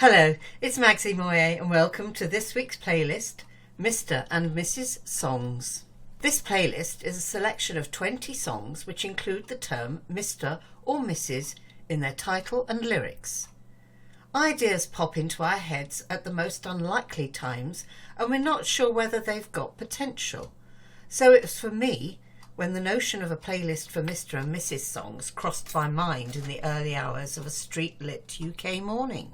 Hello, it's Maxie Moyer and welcome to this week's playlist, Mr. and Mrs. Songs. This playlist is a selection of 20 songs which include the term Mr. or Mrs. in their title and lyrics. Ideas pop into our heads at the most unlikely times and we're not sure whether they've got potential. So it was for me when the notion of a playlist for Mr. and Mrs. songs crossed my mind in the early hours of a street-lit UK morning.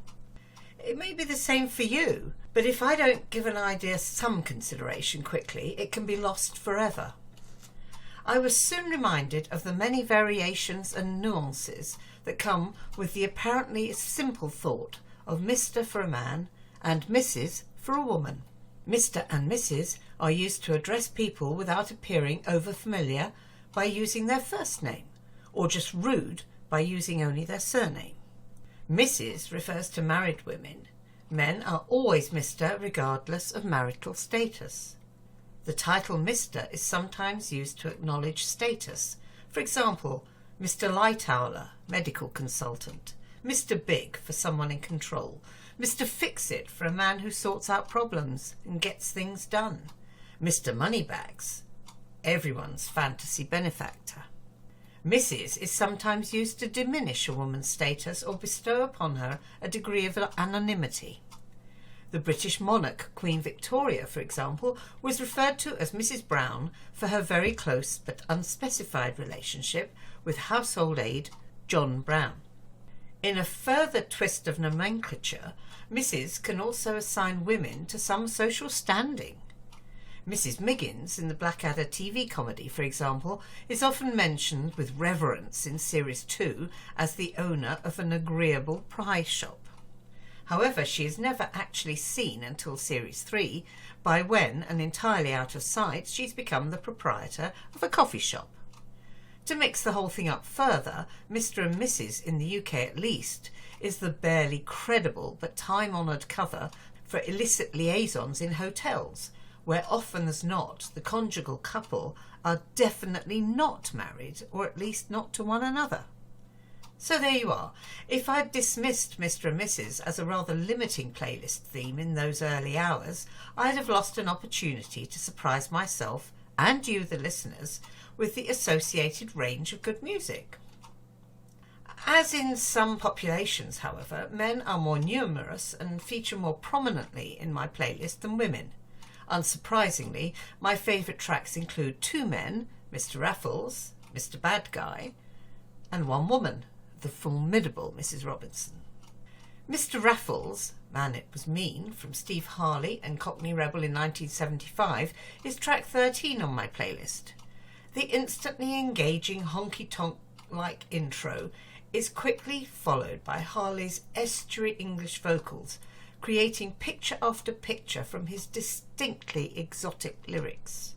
It may be the same for you, but if I don't give an idea some consideration quickly, it can be lost forever. I was soon reminded of the many variations and nuances that come with the apparently simple thought of Mr. for a man and Mrs. for a woman. Mr. and Mrs. are used to address people without appearing over-familiar by using their first name, or just rude by using only their surname. Mrs. refers to married women. Men are always Mr. regardless of marital status. The title Mr. is sometimes used to acknowledge status. For example, Mr. Lightowler, medical consultant. Mr. Big for someone in control. Mr. Fix-It for a man who sorts out problems and gets things done. Mr. Moneybags, everyone's fantasy benefactor. Mrs. is sometimes used to diminish a woman's status or bestow upon her a degree of anonymity. The British monarch, Queen Victoria, for example, was referred to as Mrs. Brown for her very close but unspecified relationship with household aide John Brown. In a further twist of nomenclature, Mrs. can also assign women to some social standing. Mrs. Miggins in the Blackadder TV comedy, for example, is often mentioned with reverence in Series 2 as the owner of an agreeable pie shop. However, she is never actually seen until Series 3, by when, and entirely out of sight, she's become the proprietor of a coffee shop. To mix the whole thing up further, Mr. and Mrs. in the UK at least is the barely credible but time-honoured cover for illicit liaisons in hotels, where often as not the conjugal couple are definitely not married, or at least not to one another. So there you are. If I'd dismissed Mr. and Mrs. as a rather limiting playlist theme in those early hours, I'd have lost an opportunity to surprise myself and you, the listeners, with the associated range of good music. As in some populations, however, men are more numerous and feature more prominently in my playlist than women. Unsurprisingly, my favourite tracks include two men, Mr. Raffles, Mr. Bad Guy, and one woman, the formidable Mrs. Robinson. Mr. Raffles, Man It Was Mean, from Steve Harley and Cockney Rebel in 1975, is track 13 on my playlist. The instantly engaging honky-tonk-like intro is quickly followed by Harley's estuary English vocals, creating picture after picture from his distinctly exotic lyrics.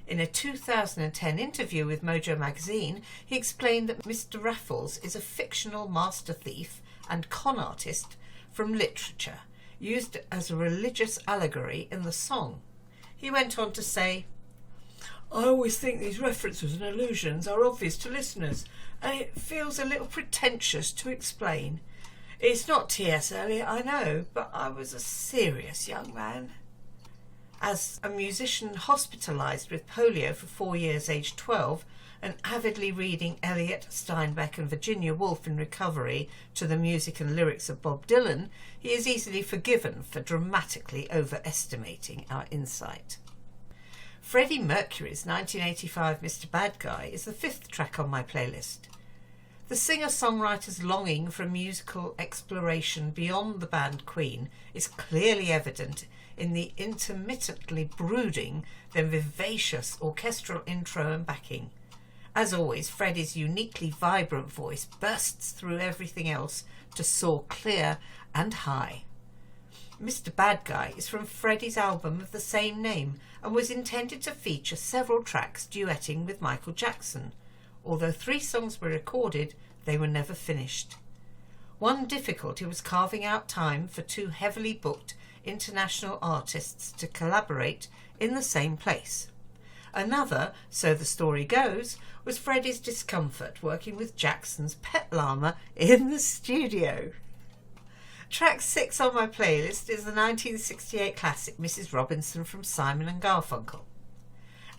In a 2010 interview with Mojo magazine, he explained that Mr. Raffles is a fictional master thief and con artist from literature, used as a religious allegory in the song. He went on to say, "I always think these references and allusions are obvious to listeners, and it feels a little pretentious to explain. It's not T.S. Eliot, I know, but I was a serious young man." As a musician hospitalised with polio for 4 years, aged 12, and avidly reading Eliot, Steinbeck and Virginia Woolf in recovery to the music and lyrics of Bob Dylan, he is easily forgiven for dramatically overestimating our insight. Freddie Mercury's 1985 Mr. Bad Guy is the fifth track on my playlist. The singer-songwriter's longing for a musical exploration beyond the band Queen is clearly evident in the intermittently brooding, then vivacious orchestral intro and backing. As always, Freddie's uniquely vibrant voice bursts through everything else to soar clear and high. Mr. Bad Guy is from Freddie's album of the same name and was intended to feature several tracks duetting with Michael Jackson. Although 3 songs were recorded, they were never finished. One difficulty was carving out time for 2 heavily booked international artists to collaborate in the same place. Another, so the story goes, was Freddie's discomfort working with Jackson's pet llama in the studio. Track 6 on my playlist is the 1968 classic Mrs. Robinson from Simon and Garfunkel.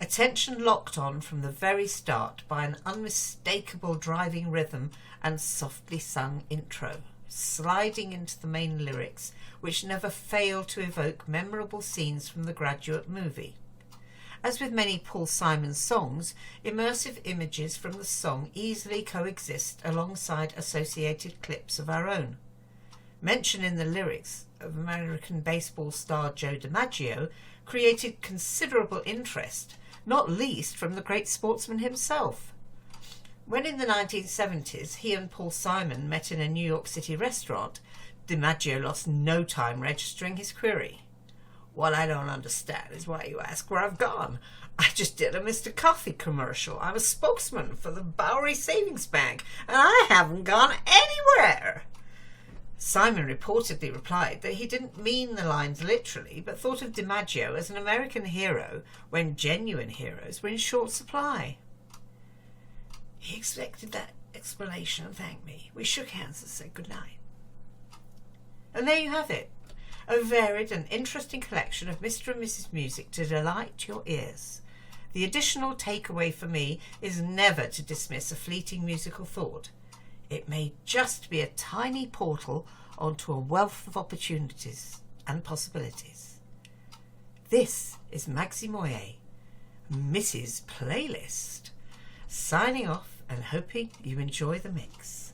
Attention locked on from the very start by an unmistakable driving rhythm and softly sung intro, sliding into the main lyrics, which never fail to evoke memorable scenes from the Graduate movie. As with many Paul Simon songs, immersive images from the song easily coexist alongside associated clips of our own. Mention in the lyrics of American baseball star Joe DiMaggio created considerable interest, not least from the great sportsman himself. When in the 1970s he and Paul Simon met in a New York City restaurant, DiMaggio lost no time registering his query. "What I don't understand is why you ask where I've gone. I just did a Mr. Coffee commercial. I'm a spokesman for the Bowery Savings Bank, and I haven't gone anywhere." Simon reportedly replied that he didn't mean the lines literally, but thought of DiMaggio as an American hero when genuine heroes were in short supply. He expected that explanation and thanked me. We shook hands and said good night. And there you have it, a varied and interesting collection of Mr. and Mrs. music to delight your ears. The additional takeaway for me is never to dismiss a fleeting musical thought. It may just be a tiny portal onto a wealth of opportunities and possibilities. This is Magsie Moyer, Mrs. Playlist, signing off and hoping you enjoy the mix.